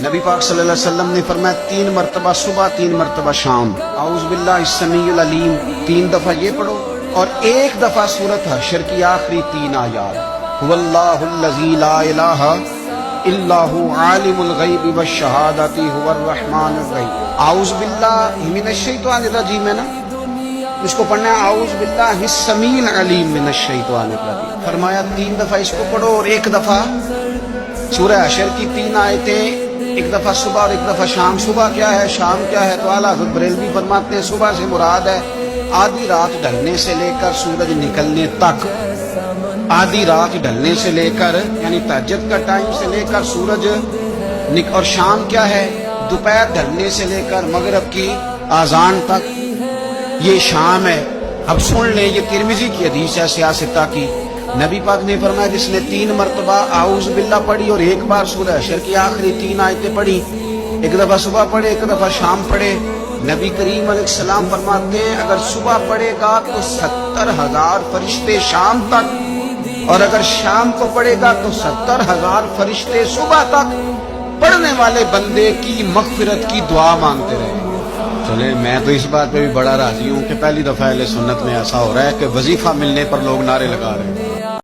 نبی پاک صلی اللہ علیہ وسلم نے فرمایا 3 مرتبہ صبح 3 مرتبہ شام اعوذ باللہ السمیع العلیم 3 دفعہ یہ پڑھو، اور 1 دفعہ سورۃ حشر کی آخری 3 آیات هو اللہ الذی لا الہ الا هو عالم الغیب والشہادۃ هو الرحمن الرحیم۔ اعوذ باللہ من الشیطان الرجیم ہے نا، اس کو پڑھنا ہے اعوذ باللہ السمیع العلیم من الشیطان الرجیم۔ فرمایا 3 دفعہ اس کو پڑھو اور 1 دفعہ سورہ حشر کی 3 آیتیں، 1 دفعہ صبح اور 1 دفعہ شام۔ صبح کیا ہے، شام کیا ہے؟ تو اعلیٰ حضرت بریلوی فرماتے ہیں صبح سے مراد ہے آدھی رات ڈھلنے سے لے کر سورج نکلنے تک، آدھی رات ڈھلنے سے لے کر یعنی تہجد کا ٹائم سے لے کر سورج اور شام کیا ہے، دوپہر ڈھلنے سے لے کر مغرب کی اذان تک، یہ شام ہے۔ اب سن لیں، یہ ترمذی کی حدیث ہے سیاستہ کی، نبی پاک نے فرمایا جس نے 3 مرتبہ اعوذ باللہ پڑھی اور 1 بار سورہ حشر کی آخری 3 آیتیں پڑھی، 1 دفعہ صبح پڑھے 1 دفعہ شام پڑھے، نبی کریم علیہ السلام فرماتے ہیں اگر صبح پڑھے گا تو 70,000 فرشتے شام تک، اور اگر شام کو پڑھے گا تو 70,000 فرشتے صبح تک پڑھنے والے بندے کی مغفرت کی دعا مانگتے رہے۔ چلے میں تو اس بات پہ بھی بڑا راضی ہوں کہ پہلی دفعہ اہل سنت میں ایسا ہو رہا ہے کہ وظیفہ ملنے پر لوگ نعرے لگا رہے ہیں۔